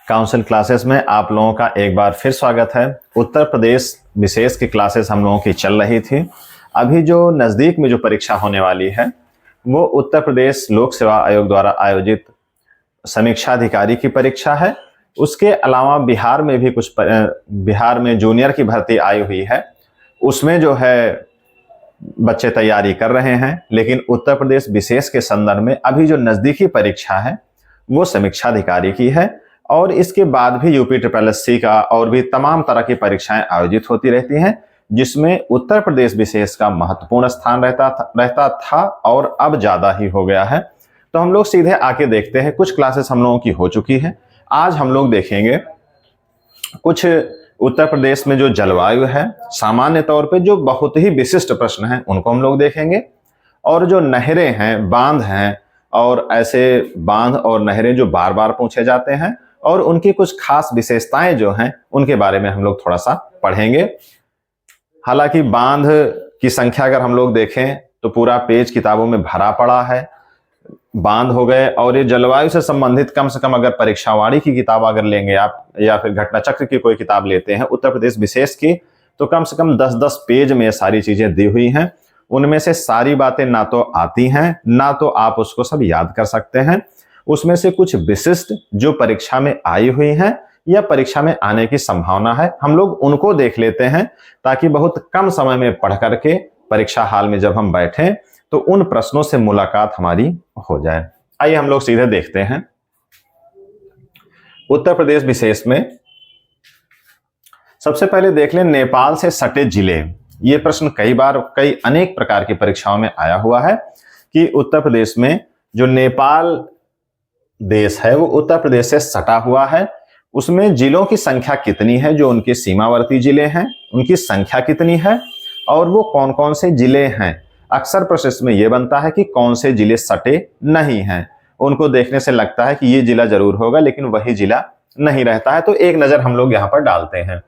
Council classes में आप लोगों का एक बार फिर स्वागत है। उत्तर प्रदेश विशेष की क्लासेस हम लोगों की चल रही थी। अभी जो नज़दीक में जो परीक्षा होने वाली है वो उत्तर प्रदेश लोक सेवा आयोग द्वारा आयोजित समीक्षा अधिकारी की परीक्षा है। उसके अलावा बिहार में भी बिहार में जूनियर की भर्ती आई हुई है, उसमें जो है बच्चे तैयारी कर रहे हैं। लेकिन उत्तर प्रदेश विशेष के संदर्भ में अभी जो नज़दीकी परीक्षा है वो समीक्षा अधिकारी की है, और इसके बाद भी यूपी SSC का और भी तमाम तरह की परीक्षाएं आयोजित होती रहती हैं, जिसमें उत्तर प्रदेश विशेष का महत्वपूर्ण स्थान रहता था और अब ज्यादा ही हो गया है। तो हम लोग सीधे आके देखते हैं। कुछ क्लासेस हम लोगों की हो चुकी है। आज हम लोग देखेंगे कुछ उत्तर प्रदेश में जो जलवायु है, सामान्य तौर पे जो बहुत ही विशिष्ट प्रश्न हैं उनको हम लोग देखेंगे, और जो नहरें हैं, बांध हैं, और ऐसे बांध और नहरें जो बार बार पूछे जाते हैं और उनकी कुछ खास विशेषताएं जो हैं उनके बारे में हम लोग थोड़ा सा पढ़ेंगे। हालांकि बांध की संख्या अगर हम लोग देखें तो पूरा पेज किताबों में भरा पड़ा है। बांध हो गए, और ये जलवायु से संबंधित कम से कम अगर परीक्षावाणी की किताब अगर लेंगे आप, या फिर घटना चक्र की कोई किताब लेते हैं उत्तर प्रदेश विशेष की, तो कम से कम 10-10 पेज में ये सारी चीजें दी हुई हैं। उनमें से सारी बातें ना तो आती हैं, ना तो आप उसको सब याद कर सकते हैं। उसमें से कुछ विशिष्ट जो परीक्षा में आई हुई हैं या परीक्षा में आने की संभावना है, हम लोग उनको देख लेते हैं, ताकि बहुत कम समय में पढ़ करके परीक्षा हाल में जब हम बैठें तो उन प्रश्नों से मुलाकात हमारी हो जाए। आइए हम लोग सीधे देखते हैं। उत्तर प्रदेश विशेष में सबसे पहले देख लें नेपाल से सटे जिले। ये प्रश्न कई अनेक प्रकार की परीक्षाओं में आया हुआ है कि उत्तर प्रदेश में जो नेपाल देश है वो उत्तर प्रदेश से सटा हुआ है, उसमें जिलों की संख्या कितनी है, जो उनके सीमावर्ती जिले हैं उनकी संख्या कितनी है, और वो कौन कौन से जिले हैं। अक्सर प्रश्न में ये बनता है कि कौन से जिले सटे नहीं हैं, उनको देखने से लगता है कि ये जिला जरूर होगा, लेकिन वही जिला नहीं रहता है। तो एक नजर हम लोग यहां पर डालते हैं।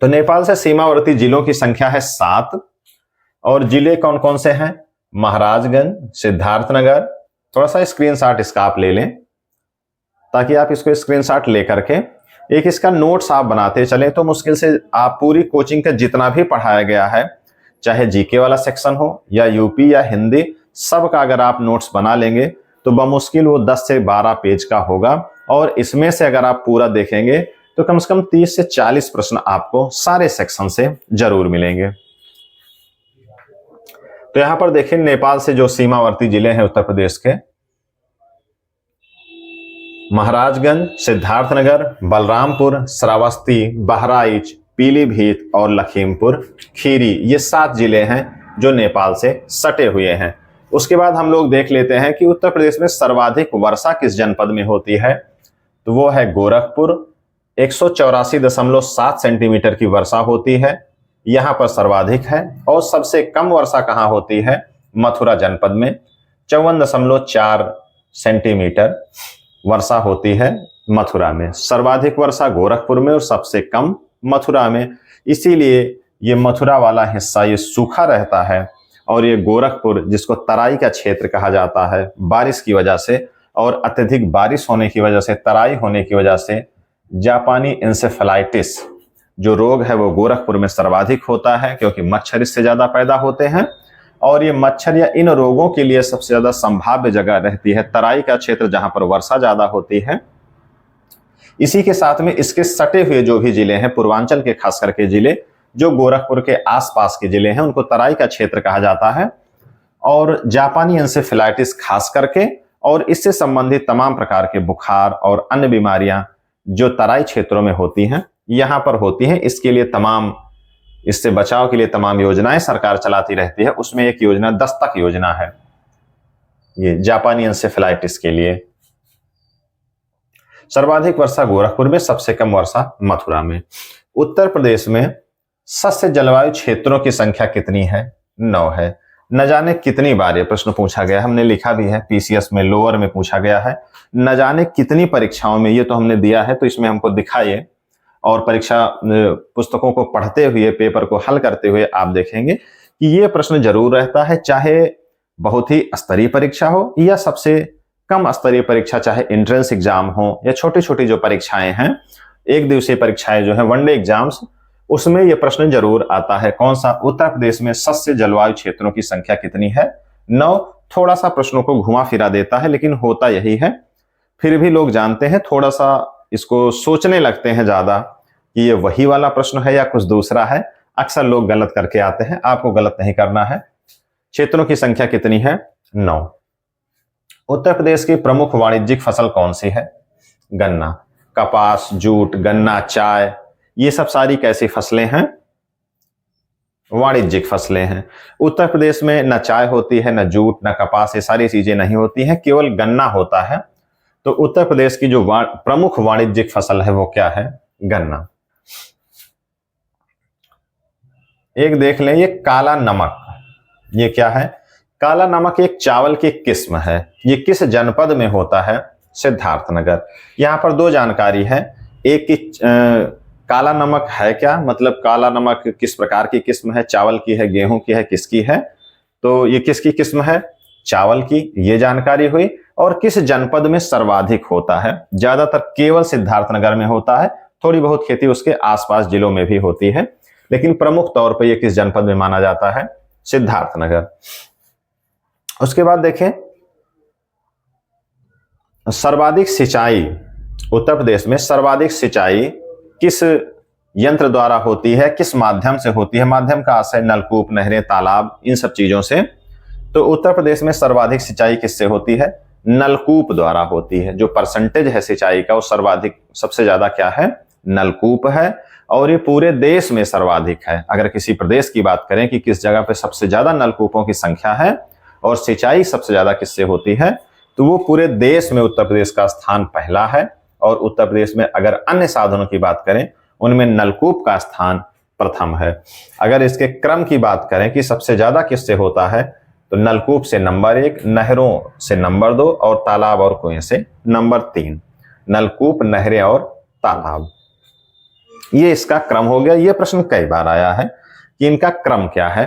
तो नेपाल से सीमावर्ती जिलों की संख्या है 7, और जिले कौन कौन से हैं? महाराजगंज, सिद्धार्थनगर। थोड़ा सा स्क्रीनशॉट इसका आप ले लें, ताकि आप इसको स्क्रीनशॉट लेकर के एक इसका नोट्स आप बनाते चलें, तो मुश्किल से आप पूरी कोचिंग का जितना भी पढ़ाया गया है, चाहे जीके वाला सेक्शन हो या यूपी या हिंदी, सब का अगर आप नोट्स बना लेंगे तो बमुश्किल वो 10 से 12 पेज का होगा। और इसमें से अगर आप पूरा देखेंगे तो कम से कम 30 से 40 प्रश्न आपको सारे सेक्शन से जरूर मिलेंगे। तो यहां पर देखिए, नेपाल से जो सीमावर्ती जिले हैं उत्तर प्रदेश के, महाराजगंज, सिद्धार्थनगर, बलरामपुर, श्रावस्ती, बहराइच, पीलीभीत और लखीमपुर खीरी, ये 7 जिले हैं जो नेपाल से सटे हुए हैं। उसके बाद हम लोग देख लेते हैं कि उत्तर प्रदेश में सर्वाधिक वर्षा किस जनपद में होती है, तो वो है गोरखपुर। 184.7 सेंटीमीटर की वर्षा होती है, यहां पर सर्वाधिक है। और सबसे कम वर्षा कहां होती है? मथुरा जनपद में 54.4 सेंटीमीटर वर्षा होती है मथुरा में। सर्वाधिक वर्षा गोरखपुर में और सबसे कम मथुरा में। इसीलिए ये मथुरा वाला हिस्सा ये सूखा रहता है, और ये गोरखपुर, जिसको तराई का क्षेत्र कहा जाता है, बारिश की वजह से और अत्यधिक बारिश होने की वजह से, तराई होने की वजह से जापानी इंसेफेलाइटिस जो रोग है वो गोरखपुर में सर्वाधिक होता है, क्योंकि मच्छर इससे ज्यादा पैदा होते हैं। और ये मच्छर या इन रोगों के लिए सबसे ज्यादा संभाव्य जगह रहती है तराई का क्षेत्र, जहां पर वर्षा ज्यादा होती है। इसी के साथ में इसके सटे हुए जो भी जिले हैं, पूर्वांचल के खास करके जिले, जो गोरखपुर के आसपास के जिले हैं, उनको तराई का क्षेत्र कहा जाता है। और जापानी इंसेफेलाइटिस खास करके, और इससे संबंधित तमाम प्रकार के बुखार और अन्य बीमारियां जो तराई क्षेत्रों में होती हैं, यहां पर होती हैं। इससे बचाव के लिए तमाम योजनाएं सरकार चलाती रहती है। उसमें एक योजना दस्तक योजना है, ये जापानी इंसेफेलाइटिस के लिए। सर्वाधिक वर्षा गोरखपुर में, सबसे कम वर्षा मथुरा में। उत्तर प्रदेश में सस्य जलवायु क्षेत्रों की संख्या कितनी है? 9 है। न जाने कितनी बार ये प्रश्न पूछा गया, हमने लिखा भी है, पीसीएस में लोअर में पूछा गया है। न जाने कितनी परीक्षाओं में, ये तो हमने दिया है, तो इसमें हमको दिखाइए। और परीक्षा पुस्तकों को पढ़ते हुए, पेपर को हल करते हुए आप देखेंगे कि ये प्रश्न जरूर रहता है, चाहे बहुत ही स्तरीय परीक्षा हो या सबसे कम स्तरीय परीक्षा, चाहे एंट्रेंस एग्जाम हो या छोटी छोटी जो परीक्षाएं हैं, एक दिवसीय परीक्षाएं जो है, वनडे एग्जाम्स, उसमें यह प्रश्न जरूर आता है, कौन सा उत्तर प्रदेश में सस्य जलवायु क्षेत्रों की संख्या कितनी है? 9। थोड़ा सा प्रश्नों को घुमा फिरा देता है, लेकिन होता यही है। फिर भी लोग जानते हैं, थोड़ा सा इसको सोचने लगते हैं ज्यादा कि ये वही वाला प्रश्न है या कुछ दूसरा है। अक्सर लोग गलत करके आते हैं, आपको गलत नहीं करना है। क्षेत्रों की संख्या कितनी है? 9। उत्तर प्रदेश की प्रमुख वाणिज्यिक फसल कौन सी है? गन्ना। कपास, जूट, गन्ना, चाय, ये सब सारी कैसी फसलें हैं? वाणिज्यिक फसलें हैं। उत्तर प्रदेश में न चाय होती है, न जूट, न कपास, ये सारी चीजें नहीं होती हैं, केवल गन्ना होता है। तो उत्तर प्रदेश की जो प्रमुख वाणिज्यिक फसल है वो क्या है? गन्ना। एक देख लें, ये काला नमक, ये क्या है? काला नमक एक चावल की किस्म है। ये किस जनपद में होता है? सिद्धार्थनगर। यहां पर दो जानकारी है, एक की काला नमक है क्या, मतलब काला नमक किस प्रकार की किस्म है, चावल की है, गेहूं की है, किसकी है? तो ये किसकी किस्म है? चावल की, ये जानकारी हुई। और किस जनपद में सर्वाधिक होता है? ज्यादातर केवल सिद्धार्थनगर में होता है, थोड़ी बहुत खेती उसके आसपास जिलों में भी होती है, लेकिन प्रमुख तौर पर यह किस जनपद में माना जाता है? सिद्धार्थनगर। उसके बाद देखें, सर्वाधिक सिंचाई उत्तर प्रदेश में, सर्वाधिक सिंचाई किस यंत्र द्वारा होती है, किस माध्यम से होती है? माध्यम का आशय नलकूप, नहरें, तालाब, इन सब चीजों से। तो उत्तर प्रदेश में सर्वाधिक सिंचाई किससे होती है? नलकूप द्वारा होती है। जो परसेंटेज है सिंचाई का, वो सर्वाधिक, सबसे ज्यादा क्या है? नलकूप है। और ये पूरे देश में सर्वाधिक है। अगर किसी प्रदेश की बात करें कि किस जगह पे सबसे ज्यादा नलकूपों की संख्या है और सिंचाई सबसे ज्यादा किससे होती है, तो वो पूरे देश में उत्तर प्रदेश का स्थान पहला है। और उत्तर प्रदेश में अगर अन्य साधनों की बात करें, उनमें नलकूप का स्थान प्रथम है। अगर इसके क्रम की बात करें कि सबसे ज्यादा किससे होता है, तो नलकूप से नंबर 1, नहरों से नंबर 2 और तालाब और कुएं से नंबर 3। नलकूप, नहरें और तालाब, ये इसका क्रम हो गया। ये प्रश्न कई बार आया है कि इनका क्रम क्या है।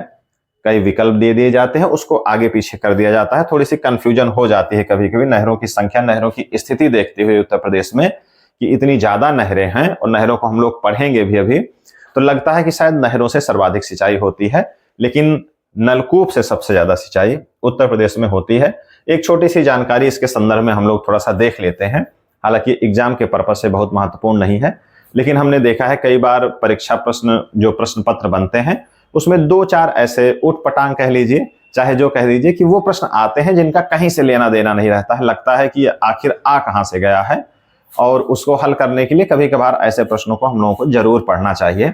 कई विकल्प दे दिए जाते हैं, उसको आगे पीछे कर दिया जाता है, थोड़ी सी कंफ्यूजन हो जाती है कभी कभी। नहरों की संख्या, नहरों की स्थिति देखते हुए उत्तर प्रदेश में कि इतनी ज्यादा नहरें हैं, और नहरों को हम लोग पढ़ेंगे भी अभी, तो लगता है कि शायद नहरों से सर्वाधिक सिंचाई होती है, लेकिन नलकूप से सबसे ज्यादा सिंचाई उत्तर प्रदेश में होती है। एक छोटी सी जानकारी इसके संदर्भ में हम लोग थोड़ा सा देख लेते हैं, हालांकि एग्जाम के पर्पज से बहुत महत्वपूर्ण नहीं है, लेकिन हमने देखा है कई बार परीक्षा प्रश्न, जो प्रश्न पत्र बनते हैं, उसमें 2-4 ऐसे उटपटांग कह लीजिए, चाहे जो कह दीजिए, कि वो प्रश्न आते हैं जिनका कहीं से लेना देना नहीं रहता है। लगता है कि आखिर आ कहां से गया है, और उसको हल करने के लिए कभी कभार ऐसे प्रश्नों को हम लोगों को जरूर पढ़ना चाहिए।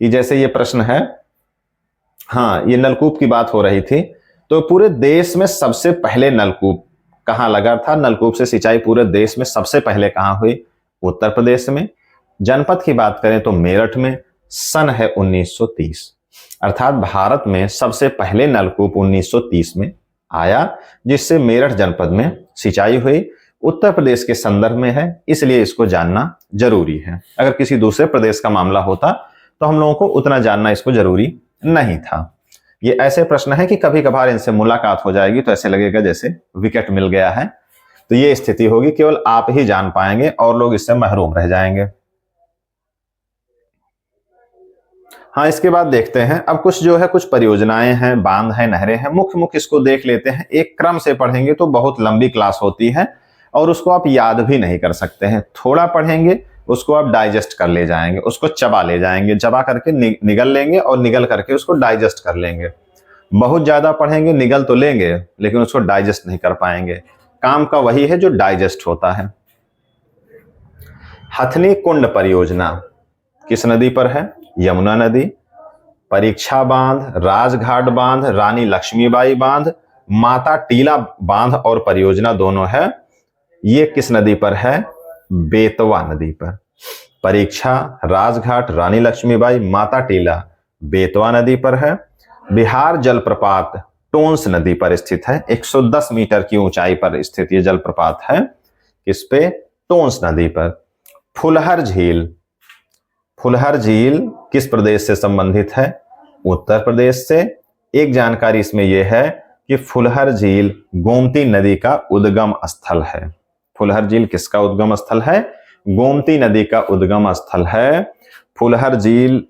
कि जैसे ये प्रश्न है, हाँ, ये नलकूप की बात हो रही थी, तो पूरे देश में सबसे पहले नलकूप कहां लगा था? नलकूप से सिंचाई पूरे देश में सबसे पहले कहां हुई? उत्तर प्रदेश में। जनपद की बात करें तो मेरठ में। सन है 1930, अर्थात भारत में सबसे पहले नलकूप 1930 में आया, जिससे मेरठ जनपद में सिंचाई हुई। उत्तर प्रदेश के संदर्भ में है, इसलिए इसको जानना जरूरी है। अगर किसी दूसरे प्रदेश का मामला होता तो हम लोगों को उतना जानना इसको जरूरी नहीं था। ये ऐसे प्रश्न है कि कभी कभार इनसे मुलाकात हो जाएगी तो ऐसे लगेगा जैसे विकेट मिल गया है। तो ये स्थिति होगी, केवल आप ही जान पाएंगे और लोग इससे महरूम रह जाएंगे। हाँ, इसके बाद देखते हैं अब कुछ जो है, कुछ परियोजनाएं हैं, बांध हैं, नहरें हैं। मुख्य मुख्य इसको देख लेते हैं। एक क्रम से पढ़ेंगे तो बहुत लंबी क्लास होती है और उसको आप याद भी नहीं कर सकते हैं। थोड़ा पढ़ेंगे, उसको आप डाइजेस्ट कर ले जाएंगे, उसको चबा ले जाएंगे, चबा करके निगल लेंगे और निगल करके उसको डाइजेस्ट कर लेंगे। बहुत ज्यादा पढ़ेंगे, निगल तो लेंगे लेकिन उसको डाइजेस्ट नहीं कर पाएंगे। काम का वही है जो डाइजेस्ट होता है। हथनी कुंड परियोजना किस नदी पर है? यमुना नदी। परीक्षा बांध, राजघाट बांध, रानी लक्ष्मीबाई बांध, माता टीला बांध और परियोजना दोनों है, ये किस नदी पर है? बेतवा नदी पर। परीक्षा, राजघाट, रानी लक्ष्मीबाई, माता टीला बेतवा नदी पर है। बिहार जलप्रपात टोंस नदी पर स्थित है। 110 मीटर की ऊंचाई पर स्थित ये जलप्रपात है। किस पे? टोंस नदी पर। फुलहर झील, फुलहर झील किस प्रदेश से संबंधित है? उत्तर प्रदेश से। एक जानकारी इसमें यह है कि फुलहर झील गोमती नदी का उद्गम स्थल है। फुलहर झील किसका उद्गम स्थल है? गोमती नदी का उद्गम स्थल है। फुलहर झील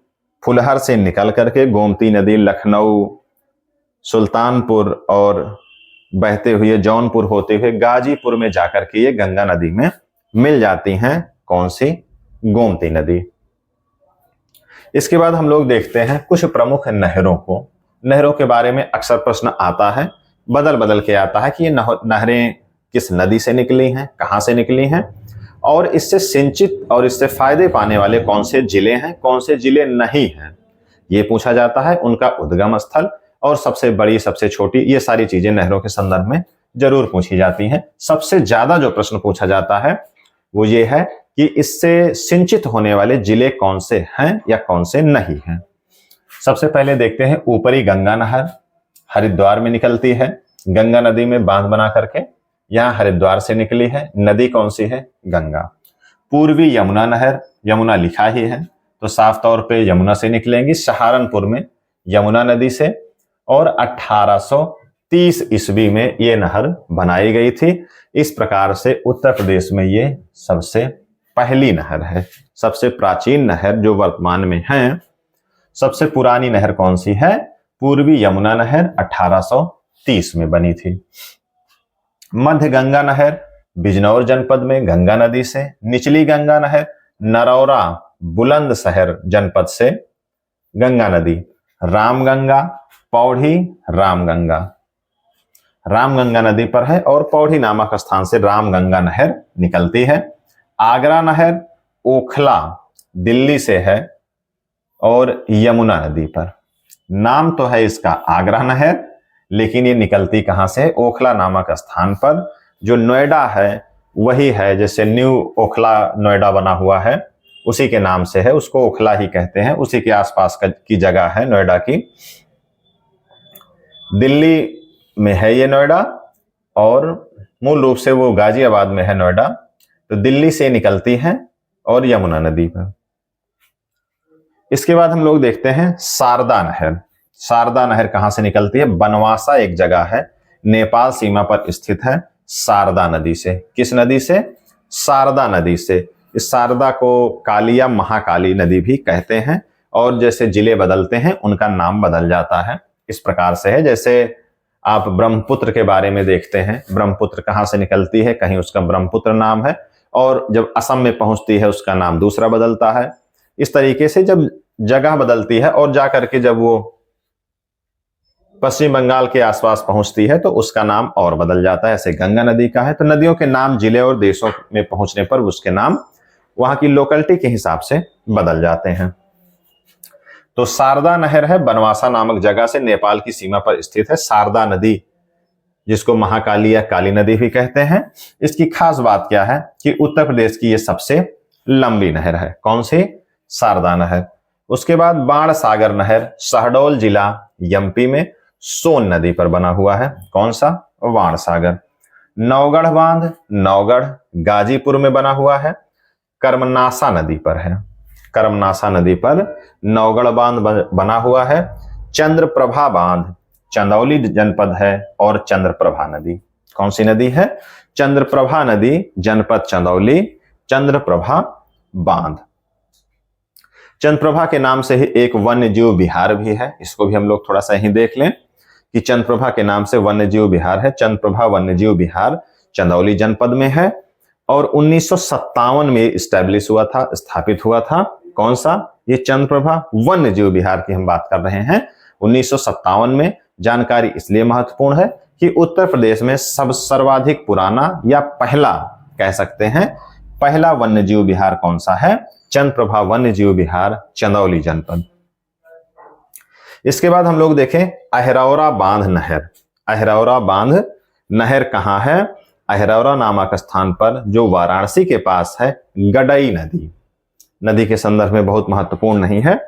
फुलहर से निकल करके गोमती नदी लखनऊ, सुल्तानपुर और बहते हुए जौनपुर होते हुए गाजीपुर में जाकर के ये गंगा नदी में मिल जाती हैं। कौन सी? गोमती नदी। इसके बाद हम लोग देखते हैं कुछ प्रमुख नहरों को। नहरों के बारे में अक्सर प्रश्न आता है, बदल बदल के आता है कि ये नहरें किस नदी से निकली हैं, कहां से निकली हैं, और इससे सिंचित और इससे फायदे पाने वाले कौन से जिले हैं, कौन से जिले नहीं हैं, ये पूछा जाता है। उनका उद्गम स्थल और सबसे बड़ी, सबसे छोटी, ये सारी चीजें नहरों के संदर्भ में जरूर पूछी जाती हैं। सबसे ज्यादा जो प्रश्न पूछा जाता है वो ये है कि इससे सिंचित होने वाले जिले कौन से हैं या कौन से नहीं हैं। सबसे पहले देखते हैं ऊपरी गंगा नहर हरिद्वार में निकलती है। गंगा नदी में बांध बना करके यहां हरिद्वार से निकली है। नदी कौन सी है? गंगा। पूर्वी यमुना नहर, यमुना लिखा ही है तो साफ तौर पे यमुना से निकलेंगी, सहारनपुर में यमुना नदी से। और 1830 ईस्वी में ये नहर बनाई गई थी। इस प्रकार से उत्तर प्रदेश में ये सबसे पहली नहर है, सबसे प्राचीन नहर जो वर्तमान में है। सबसे पुरानी नहर कौन सी है? पूर्वी यमुना नहर 1830 में बनी थी। मध्य गंगा नहर बिजनौर जनपद में गंगा नदी से। निचली गंगा नहर नरौरा बुलंदशहर जनपद से गंगा नदी। रामगंगा पौड़ी रामगंगा, रामगंगा नदी पर है और पौड़ी नामक स्थान से रामगंगा नहर निकलती है। आगरा नहर ओखला दिल्ली से है और यमुना नदी पर। नाम तो है इसका आगरा नहर, लेकिन ये निकलती कहां से? ओखला नामक स्थान पर। जो नोएडा है वही है, जैसे न्यू ओखला नोएडा बना हुआ है उसी के नाम से है, उसको ओखला ही कहते हैं। उसी के आसपास की जगह है नोएडा की। दिल्ली में है ये नोएडा और मूल रूप से वो गाजियाबाद में है नोएडा। तो दिल्ली से निकलती है और यमुना नदी पर। इसके बाद हम लोग देखते हैं शारदा नहर। शारदा नहर कहां से निकलती है? बनवासा एक जगह है, नेपाल सीमा पर स्थित है। शारदा नदी से। किस नदी से? शारदा नदी से। इस शारदा को काली या महाकाली नदी भी कहते हैं और जैसे जिले बदलते हैं उनका नाम बदल जाता है। इस प्रकार से है, जैसे आप ब्रह्मपुत्र के बारे में देखते हैं, ब्रह्मपुत्र कहां से निकलती है? कहीं उसका ब्रह्मपुत्र नाम है और जब असम में पहुंचती है उसका नाम दूसरा बदलता है। इस तरीके से जब जगह बदलती है और जाकर के जब वो पश्चिम बंगाल के आसपास पहुंचती है तो उसका नाम और बदल जाता है। ऐसे गंगा नदी का है। तो नदियों के नाम जिले और देशों में पहुंचने पर उसके नाम वहां की लोकेलिटी के हिसाब से बदल जाते हैं। तो शारदा नहर है, बनवासा नामक जगह से नेपाल की सीमा पर स्थित है। शारदा नदी जिसको महाकाली या काली नदी भी कहते हैं। इसकी खास बात क्या है कि उत्तर प्रदेश की यह सबसे लंबी नहर है। कौन सी? शारदा नहर। उसके बाद बाण सागर नहर शहडोल जिला एमपी में सोन नदी पर बना हुआ है। कौन सा? बाण सागर। नौगढ़ बांध नौगढ़ गाजीपुर में बना हुआ है, कर्मनासा नदी पर है। कर्मनासा नदी पर नौगढ़ बांध बना हुआ है। चंद्रप्रभा बांध चंदौली जनपद है और चंद्रप्रभा नदी कौन सी नदी है? चंद्रप्रभा नदी जनपद चंदौली, चंद्रप्रभा बांध। चंद्रप्रभा के नाम से ही एक वन्यजीव विहार भी है, इसको भी हम लोग थोड़ा सा ही देख लें कि चंद्रप्रभा के नाम से वन्यजीव विहार है। चंद्रप्रभा वन्यजीव विहार चंदौली जनपद में है और 1957 में स्टैब्लिश हुआ था, स्थापित हुआ था। कौन सा? ये चंद्रप्रभा वन्यजीव विहार की हम बात कर रहे हैं 1957 में। जानकारी इसलिए महत्वपूर्ण है कि उत्तर प्रदेश में सर्वाधिक पुराना या पहला कह सकते हैं, पहला वन्यजीव विहार कौन सा है? चंद्रप्रभा वन्यजीव विहार चंदौली जनपद। इसके बाद हम लोग देखें अहिरौरा बांध नहर। अहिरौरा बांध नहर कहां है? अहिरौरा नामक स्थान पर जो वाराणसी के पास है। गडई नदी, नदी के संदर्भ में बहुत महत्वपूर्ण नहीं है,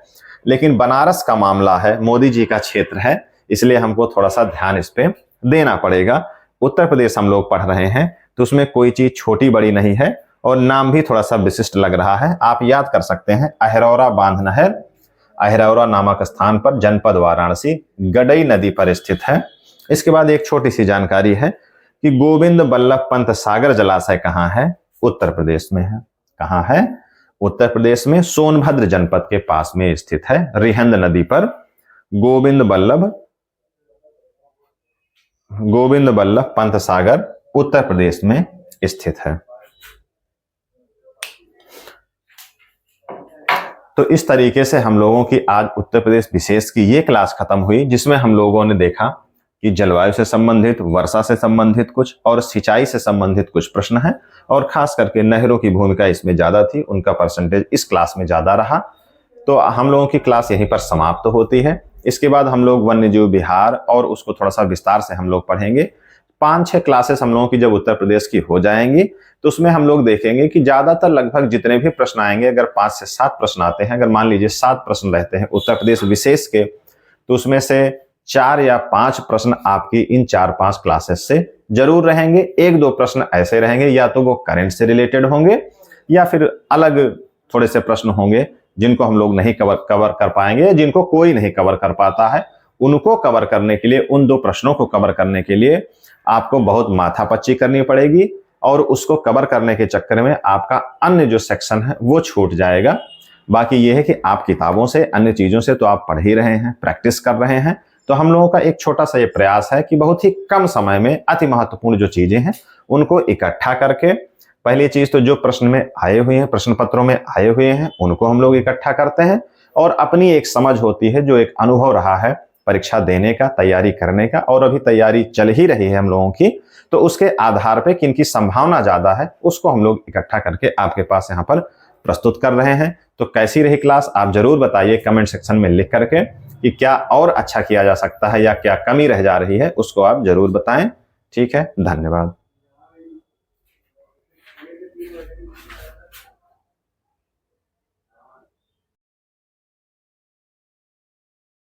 लेकिन बनारस का मामला है, मोदी जी का क्षेत्र है, इसलिए हमको थोड़ा सा ध्यान इस पे देना पड़ेगा। उत्तर प्रदेश हम लोग पढ़ रहे हैं तो उसमें कोई चीज छोटी बड़ी नहीं है और नाम भी थोड़ा सा विशिष्ट लग रहा है। आप याद कर सकते हैं अहिरौरा बांध नहर अहिरौरा नामक स्थान पर जनपद वाराणसी गडई नदी पर स्थित है। इसके बाद एक छोटी सी जानकारी है कि गोविंद बल्लभ पंत सागर जलाशय कहाँ है? उत्तर प्रदेश में है। कहाँ है? उत्तर प्रदेश में सोनभद्र जनपद के पास में स्थित है। रिहंद नदी पर गोविंद बल्लभ पंत सागर उत्तर प्रदेश में स्थित है। तो इस तरीके से हम लोगों की आज उत्तर प्रदेश विशेष की ये क्लास खत्म हुई, जिसमें हम लोगों ने देखा कि जलवायु से संबंधित, वर्षा से संबंधित कुछ और सिंचाई से संबंधित कुछ प्रश्न हैं, और खास करके नहरों की भूमिका इसमें ज्यादा थी, उनका परसेंटेज इस क्लास में ज्यादा रहा। तो हम लोगों की क्लास यहीं पर समाप्त होती है। इसके बाद हम लोग वन्यजीव विहार और उसको थोड़ा सा विस्तार से हम लोग पढ़ेंगे। 5-6 क्लासेस हम लोगों की जब उत्तर प्रदेश की हो जाएंगी तो उसमें हम लोग देखेंगे कि ज्यादातर लगभग जितने भी प्रश्न आएंगे, अगर 5 से 7 प्रश्न आते हैं, अगर मान लीजिए 7 प्रश्न रहते हैं उत्तर प्रदेश विशेष के, तो उसमें से 4 या 5 प्रश्न आपकी इन 4-5 क्लासेस से जरूर रहेंगे। 1-2 प्रश्न ऐसे रहेंगे, या तो वो करंट से रिलेटेड होंगे या फिर अलग थोड़े से प्रश्न होंगे जिनको हम लोग नहीं कवर कर पाएंगे, जिनको कोई नहीं कवर कर पाता है। उनको कवर करने के लिए, उन 2 प्रश्नों को कवर करने के लिए आपको बहुत माथापच्ची करनी पड़ेगी, और उसको कवर करने के चक्कर में आपका अन्य जो सेक्शन है वो छूट जाएगा। बाकी ये है कि आप किताबों से, अन्य चीजों से तो आप पढ़ ही रहे हैं, प्रैक्टिस कर रहे हैं। तो हम लोगों का एक छोटा सा ये प्रयास है कि बहुत ही कम समय में अति महत्वपूर्ण जो चीजें हैं उनको इकट्ठा करके, पहली चीज तो जो प्रश्न में आए हुए हैं, प्रश्न पत्रों में आए हुए हैं, उनको हम लोग इकट्ठा करते हैं, और अपनी एक समझ होती है, जो एक अनुभव रहा है परीक्षा देने का, तैयारी करने का, और अभी तैयारी चल ही रही है हम लोगों की, तो उसके आधार पे किनकी संभावना ज्यादा है उसको हम लोग इकट्ठा करके आपके पास यहाँ पर प्रस्तुत कर रहे हैं। तो कैसी रही क्लास आप जरूर बताइए कमेंट सेक्शन में लिख करके कि क्या और अच्छा किया जा सकता है या क्या कमी रह जा रही है, उसको आप जरूर बताएं। ठीक है, धन्यवाद।